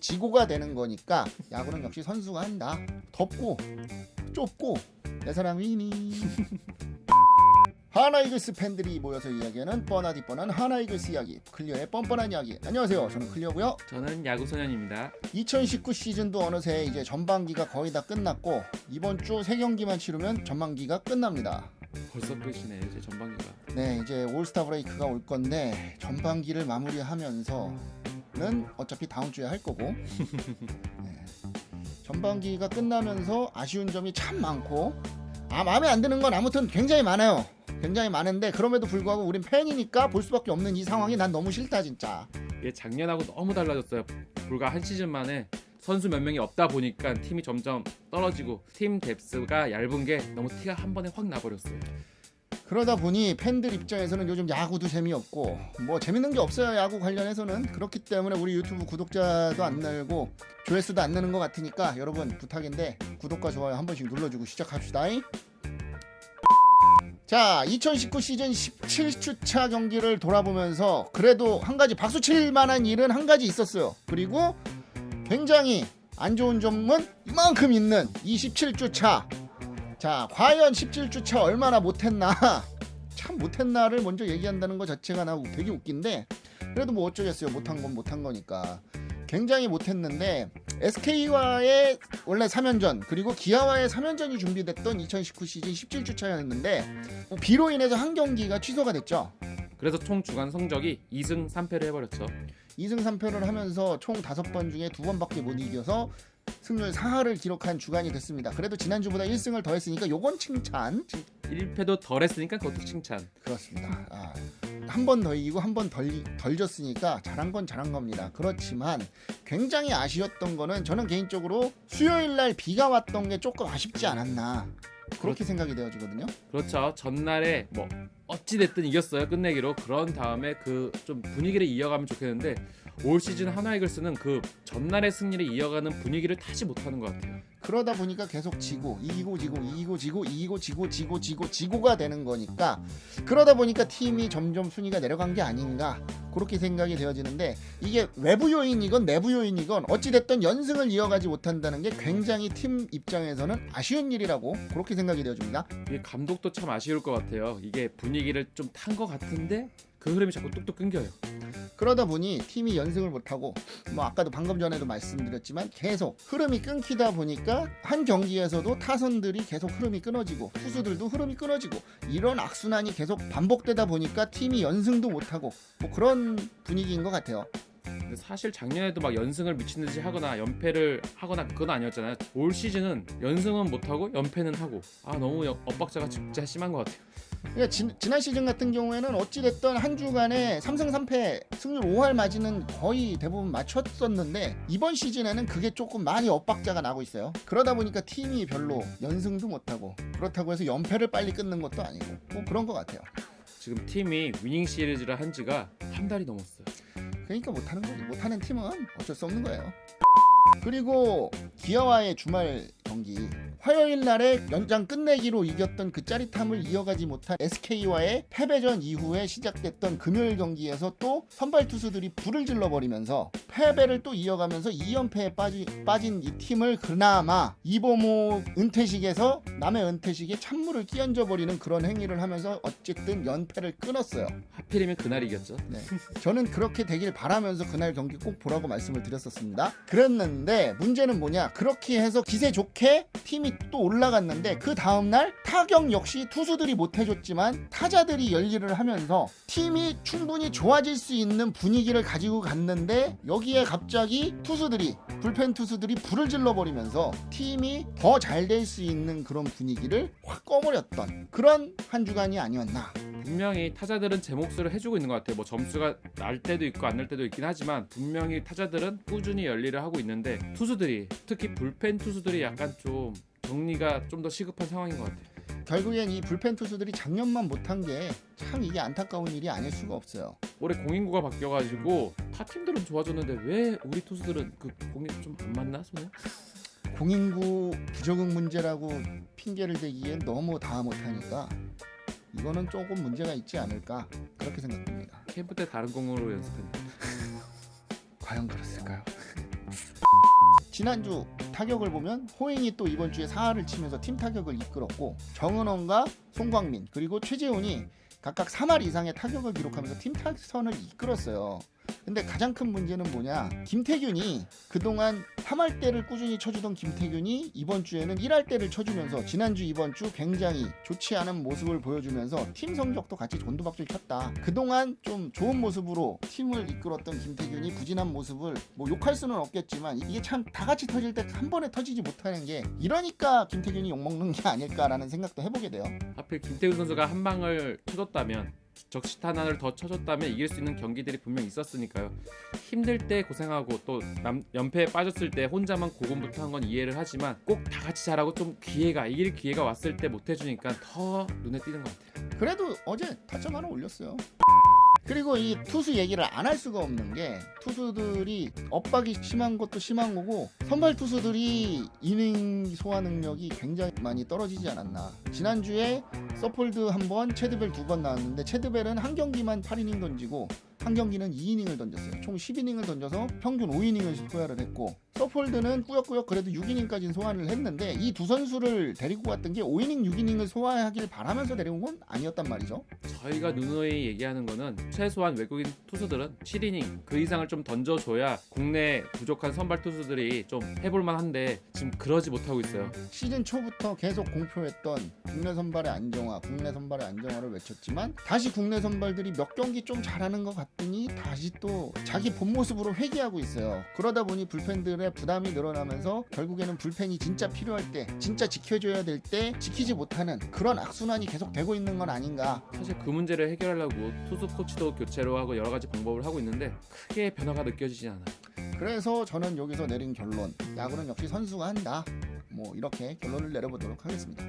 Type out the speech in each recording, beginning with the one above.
지고가 되는 거니까 야구는 역시 선수가 한다. 덥고 좁고 내 사랑 위니. 하나이글스 팬들이 모여서 이야기하는 뻔하디 뻔한 하나이글스 이야기, 클리어의 뻔뻔한 이야기. 안녕하세요, 저는 클리어고요. 저는 야구소년입니다. 2019 시즌도 어느새 이제 전반기가 거의 다 끝났고 이번 주 3경기만 치르면 전반기가 끝납니다. 벌써 끝이네 이제 전반기가. 네, 이제 올스타 브레이크가 올 건데 전반기를 마무리하면서는 어차피 다음 주에 할 거고 네, 전반기가 끝나면서 아쉬운 점이 참 많고 마음에 안 드는 건 아무튼 굉장히 많아요. 굉장히 많은데 그럼에도 불구하고 우린 팬이니까 볼 수밖에 없는 이 상황이 난 너무 싫다 진짜. 이게 작년하고 너무 달라졌어요. 불과 한 시즌 만에 선수 몇 명이 없다 보니까 팀이 점점 떨어지고 팀 뎁스가 얇은 게 너무 티가 한 번에 확 나버렸어요. 그러다 보니 팬들 입장에서는 요즘 야구도 재미없고 뭐 재밌는 게 없어요. 야구 관련해서는. 그렇기 때문에 우리 유튜브 구독자도 안 늘고 조회수도 안 느는 것 같으니까 여러분 부탁인데 구독과 좋아요 한 번씩 눌러주고 시작합시다. 자, 2019 시즌 17주차 경기를 돌아보면서 그래도 한 가지 박수 칠 만한 일은 한 가지 있었어요. 그리고 굉장히 안 좋은 점은 이만큼 있는 27주차. 자, 과연 17주차 얼마나 못했나. 참 못했나를 먼저 얘기한다는 것 자체가 나 되게 웃긴데 그래도 뭐 어쩌겠어요. 못한 건 못한 거니까. 굉장히 못했는데 SK와의 원래 3연전 그리고 기아와의 3연전이 준비됐던 2019 시즌 17주차였는데 비로 인해서 한 경기가 취소가 됐죠. 그래서 총 주간 성적이 2승 3패를 해버렸죠. 2승 3패를 하면서 총 5번 중에 2번밖에 못 이겨서 승률 4할을 기록한 주간이 됐습니다. 그래도 지난주보다 1승을 더 했으니까 요건 칭찬. 1패도 덜 했으니까 그것도 칭찬. 그렇습니다. 한 번 더 이기고 한 번 덜 졌으니까 잘한 건 잘한 겁니다. 그렇지만 굉장히 아쉬웠던 거는 저는 개인적으로 수요일 날 비가 왔던 게 조금 아쉽지 않았나 그렇게 생각이 되어지거든요. 그렇죠. 전날에 뭐 어찌 됐든 이겼어요. 끝내기로. 그런 다음에 그 좀 분위기를 이어가면 좋겠는데 올 시즌 하나이글스는 그 전날의 승리를 이어가는 분위기를 타지 못하는 것 같아요. 그러다 보니까 계속 지고가 되는 거니까 그러다 보니까 팀이 점점 순위가 내려간 게 아닌가 그렇게 생각이 되어지는데 이게 외부 요인이건 내부 요인이건 어찌됐든 연승을 이어가지 못한다는 게 굉장히 팀 입장에서는 아쉬운 일이라고 그렇게 생각이 되어집니다. 이게 감독도 참 아쉬울 것 같아요. 이게 분위기를 좀 탄 것 같은데 그 흐름이 자꾸 뚝뚝 끊겨요. 그러다 보니 팀이 연승을 못하고 뭐 아까도 방금 전에도 말씀드렸지만 계속 흐름이 끊기다 보니까 한 경기에서도 타선들이 계속 흐름이 끊어지고 투수들도 흐름이 끊어지고 이런 악순환이 계속 반복되다 보니까 팀이 연승도 못하고 뭐 그런 분위기인 것 같아요. 근데 사실 작년에도 막 연승을 미친 듯이 하거나 연패를 하거나 그건 아니었잖아요. 올 시즌은 연승은 못하고 연패는 하고 너무 엇박자가 진짜 심한 것 같아요. 그러니까 지난 시즌 같은 경우에는 어찌됐든 한 주간에 3승 3패 승률 5할 맞이는 거의 대부분 맞췄었는데 이번 시즌에는 그게 조금 많이 엇박자가 나고 있어요. 그러다 보니까 팀이 별로 연승도 못하고 그렇다고 해서 연패를 빨리 끊는 것도 아니고 뭐 그런 것 같아요. 지금 팀이 위닝 시리즈를 한 지가 한 달이 넘었어요. 그러니까 못하는 거지. 못하는 팀은 어쩔 수 없는 거예요. 그리고 기아와의 주말 경기 화요일 날에 연장 끝내기로 이겼던 그 짜릿함을 이어가지 못한 SK와의 패배전 이후에 시작됐던 금요일 경기에서 또 선발 투수들이 불을 질러버리면서 패배를 또 이어가면서 2연패에 빠진 이 팀을 그나마 이범호 은퇴식에서 남의 은퇴식에 찬물을 끼얹어버리는 그런 행위를 하면서 어쨌든 연패를 끊었어요. 하필이면 그날 이겼죠. 네. 저는 그렇게 되길 바라면서 그날 경기 꼭 보라고 말씀을 드렸었습니다. 그랬는데 문제는 뭐냐, 그렇게 해서 기세 좋게 팀이 또 올라갔는데 그 다음날 타격 역시 투수들이 못해줬지만 타자들이 열일을 하면서 팀이 충분히 좋아질 수 있는 분위기를 가지고 갔는데 여기에 갑자기 불펜 투수들이 불을 질러버리면서 팀이 더 잘 될 수 있는 그런 분위기를 확 꺼버렸던 그런 한 주간이 아니었나. 분명히 타자들은 제 몫을 해주고 있는 것 같아요. 뭐 점수가 날 때도 있고 안 날 때도 있긴 하지만 분명히 타자들은 꾸준히 열일을 하고 있는데 투수들이, 특히 불펜 투수들이 약간 좀 정리가 좀 더 시급한 상황인 것 같아요. 결국엔 이 불펜 투수들이 작년만 못한 게 참 이게 안타까운 일이 아닐 수가 없어요. 올해 공인구가 바뀌어가지고 타 팀들은 좋아졌는데 왜 우리 투수들은 그 공이 좀 안 맞나 손에? 공인구 부적응 문제라고 핑계를 대기엔 너무 다 못하니까 이거는 조금 문제가 있지 않을까 그렇게 생각됩니다. 캠프 때 다른 공으로 연습했는데 과연 그랬을까요? 지난주 타격을 보면 호잉이 또 이번 주에 4할을 치면서 팀 타격을 이끌었고 정은원과 송광민 그리고 최재훈이 각각 3할 이상의 타격을 기록하면서 팀 타선을 이끌었어요. 근데 가장 큰 문제는 뭐냐, 김태균이 그동안 3할대를 꾸준히 쳐주던 김태균이 이번 주에는 1할대를 쳐주면서 지난주 이번주 굉장히 좋지 않은 모습을 보여주면서 팀 성적도 같이 곤두박질 쳤다. 그동안 좀 좋은 모습으로 팀을 이끌었던 김태균이 부진한 모습을 뭐 욕할 수는 없겠지만 이게 참 다 같이 터질 때 한 번에 터지지 못하는 게 이러니까 김태균이 욕먹는 게 아닐까라는 생각도 해보게 돼요. 하필 김태균 선수가 한 방을 쳐줬다면, 적시타 하나를 더 쳐줬다면 이길 수 있는 경기들이 분명 있었으니까요. 힘들 때 고생하고 또 연패에 빠졌을 때 혼자만 고군분투한 건 이해를 하지만 꼭 다 같이 잘하고 좀 이길 기회가 왔을 때 못 해주니까 더 눈에 띄는 것 같아요. 그래도 어제 타점 하나 올렸어요. 그리고 이 투수 얘기를 안 할 수가 없는 게 투수들이 엇박이 심한 것도 심한 거고 선발 투수들이 이닝 소화 능력이 굉장히 많이 떨어지지 않았나. 지난주에 서폴드 한 번, 체드벨 2번 나왔는데 체드벨은 한 경기만 8이닝 던지고 한 경기는 2이닝을 던졌어요. 총 10이닝을 던져서 평균 5이닝을 소화를 했고 서폴드는 꾸역꾸역 그래도 6이닝까지는 소화를 했는데 이 두 선수를 데리고 갔던 게 5이닝, 6이닝을 소화하길 바라면서 데려온 건 아니었단 말이죠. 저희가 누누이 얘기하는 거는 최소한 외국인 투수들은 7이닝 그 이상을 좀 던져줘야 국내 부족한 선발 투수들이 좀 해볼만한데 지금 그러지 못하고 있어요. 시즌 초부터 계속 공표했던 국내 선발의 안정화, 국내 선발의 안정화를 외쳤지만 다시 국내 선발들이 몇 경기 좀 잘하는 것 같더니 다시 또 자기 본 모습으로 회귀하고 있어요. 그러다 보니 불펜들의 부담이 늘어나면서 결국에는 불펜이 진짜 필요할 때, 진짜 지켜줘야 될 때 지키지 못하는 그런 악순환이 계속 되고 있는 건 아닌가. 사실 그 문제를 해결하려고 투수 코치도 교체로 하고 여러 가지 방법을 하고 있는데 크게 변화가 느껴지지 않아요. 그래서 저는 여기서 내린 결론, 야구는 역시 선수가 한다. 뭐 이렇게 결론을 내려보도록 하겠습니다.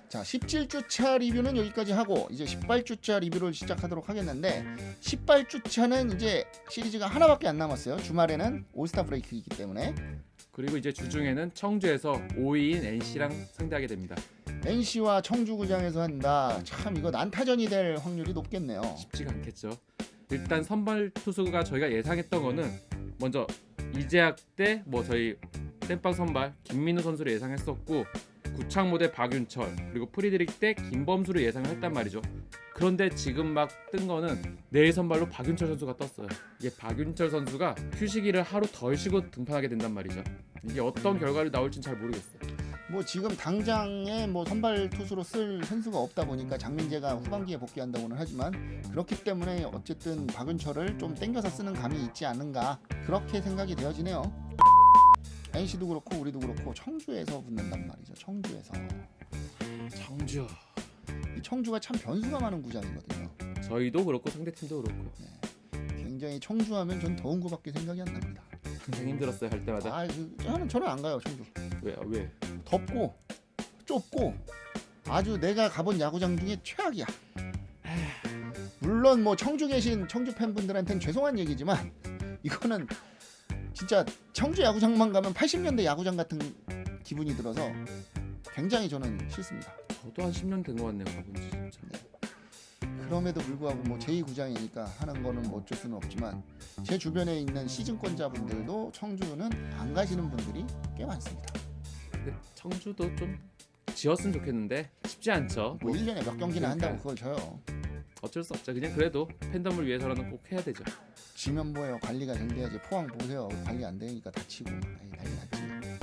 자, 17주차 리뷰는 여기까지 하고 이제 18주차 리뷰를 시작하도록 하겠는데 18주차는 이제 시리즈가 하나밖에 안 남았어요. 주말에는 올스타 브레이크이기 때문에. 그리고 이제 주중에는 청주에서 5위인 NC랑 상대하게 됩니다. NC와 청주구장에서 한다. 참 이거 난타전이 될 확률이 높겠네요. 쉽지가 않겠죠. 일단 선발 투수가 저희가 예상했던 거는 먼저 이재학 때 뭐 저희 땜빵 선발 김민우 선수를 예상했었고 구창모 대 박윤철 그리고 프리드릭 때 김범수를 예상을 했단 말이죠. 그런데 지금 막 뜬 거는 내일 선발로 박윤철 선수가 떴어요. 이게 박윤철 선수가 휴식일을 하루 덜 쉬고 등판하게 된단 말이죠. 이게 어떤 결과를 나올지는 잘 모르겠어요. 뭐 지금 당장에 뭐 선발 투수로 쓸 선수가 없다 보니까 장민재가 후반기에 복귀한다고는 하지만 그렇기 때문에 어쨌든 박윤철을 좀 땡겨서 쓰는 감이 있지 않은가 그렇게 생각이 되어지네요. NC도 그렇고 우리도 그렇고 청주에서 붙는단 말이죠. 청주에서. 청주. 이 청주가 참 변수가 많은 구장이거든요. 저희도 그렇고 상대팀도 그렇고 굉장히 청주하면 전 더운 거밖에 생각이 안 납니다. 항상 힘들었어요 할 때마다. 저는 안 가요 청주. 왜? 덥고 좁고 아주 내가 가본 야구장 중에 최악이야. 물론 뭐 청주 계신 청주 팬분들한테는 죄송한 얘기지만 이거는 진짜 청주 야구장만 가면 80년대 야구장 같은 기분이 들어서 굉장히 저는 싫습니다. 저도 한 10년 된 것 같네요 가본지 진짜. 그럼에도 불구하고 뭐 제2구장이니까 하는 거는 뭐 어쩔 수는 없지만 제 주변에 있는 시즌권자분들도 청주는 안 가시는 분들이 꽤 많습니다. 근데 청주도 좀 지었으면 좋겠는데 쉽지 않죠. 뭐 1년에 몇 경기나 한다고 그러니까요. 그걸 져요. 어쩔 수 없죠. 그냥 그래도 팬덤을 위해서라는 꼭 해야 되죠. 지면 뭐예요. 관리가 잘 돼야지. 포항 보세요. 관리 안 되니까 다치고 난리 났지.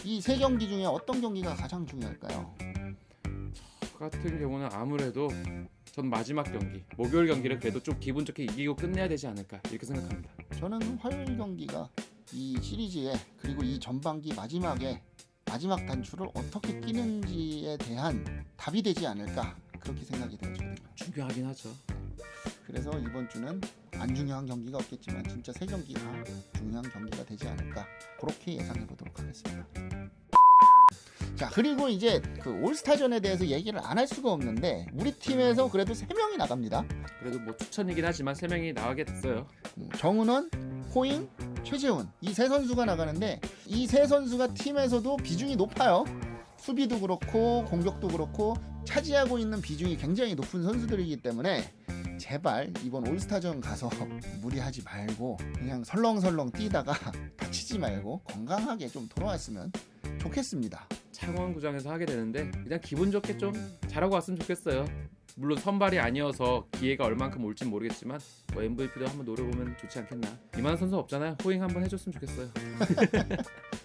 이 세 경기 중에 어떤 경기가 가장 중요할까요? 저 같은 경우는 아무래도 전 마지막 경기 목요일 경기를 그래도 좀 기분 좋게 이기고 끝내야 되지 않을까 이렇게 생각합니다. 저는 화요일 경기가 이 시리즈에 그리고 이 전반기 마지막에 마지막 단추를 어떻게 끼는지에 대한 답이 되지 않을까 그렇게 생각이 되거든요. 중요하긴 하죠. 그래서 이번 주는 안 중요한 경기가 없겠지만 진짜 세 경기가 중요한 경기가 되지 않을까 그렇게 예상해 보도록 하겠습니다. 자, 그리고 이제 그 올스타전에 대해서 얘기를 안 할 수가 없는데 우리 팀에서 그래도 3명이 나갑니다. 그래도 뭐 추천이긴 하지만 3명이 나가게 됐어요. 정은원, 호잉, 최재훈 이 세 선수가 나가는데 이 세 선수가 팀에서도 비중이 높아요. 수비도 그렇고 공격도 그렇고 차지하고 있는 비중이 굉장히 높은 선수들이기 때문에 제발 이번 올스타전 가서 무리하지 말고 그냥 설렁설렁 뛰다가 다치지 말고 건강하게 좀 돌아왔으면 좋겠습니다. 창원구장에서 하게 되는데 그냥 기분 좋게 좀 잘하고 왔으면 좋겠어요. 물론 선발이 아니어서 기회가 얼만큼 올진 모르겠지만 뭐 MVP도 한번 노려보면 좋지 않겠나. 이만한 선수 없잖아요. 호잉 한번 해줬으면 좋겠어요.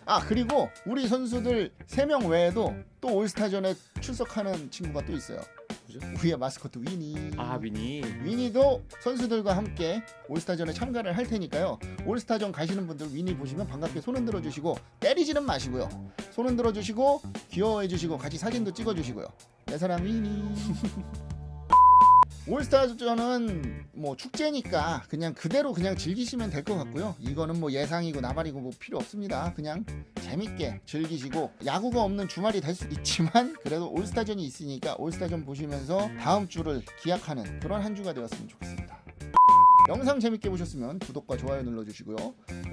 아 그리고 우리 선수들 3명 외에도 또 올스타전에 출석하는 친구가 또 있어요. 그죠? 우리의 마스코트 위니. 아 미니. 위니도 선수들과 함께 올스타전에 참가를 할 테니까요. 올스타전 가시는 분들 위니 보시면 반갑게 손 흔들어 주시고 때리지는 마시고요. 손 흔들어 주시고 귀여워해 주시고 같이 사진도 찍어 주시고요. 내 사랑 위니. 올스타전은 뭐 축제니까 그냥 그대로 그냥 즐기시면 될 것 같고요. 이거는 뭐 예상이고 나발이고 뭐 필요 없습니다. 그냥 재밌게 즐기시고 야구가 없는 주말이 될 수 있지만 그래도 올스타전이 있으니까 올스타전 보시면서 다음 주를 기약하는 그런 한 주가 되었으면 좋겠습니다. 영상 재밌게 보셨으면 구독과 좋아요 눌러주시고요.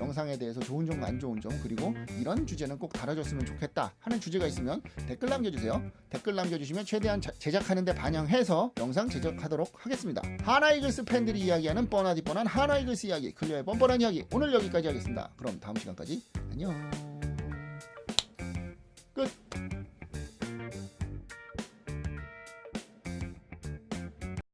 영상에 대해서 좋은 점, 안 좋은 점, 그리고 이런 주제는 꼭 다뤄줬으면 좋겠다 하는 주제가 있으면 댓글 남겨주세요. 댓글 남겨주시면 최대한 제작하는 데 반영해서 영상 제작하도록 하겠습니다. 하나이글스 팬들이 이야기하는 뻔하디 뻔한 하나이글스 이야기, 클리어의 뻔뻔한 이야기, 오늘 여기까지 하겠습니다. 그럼 다음 시간까지 안녕. 끝.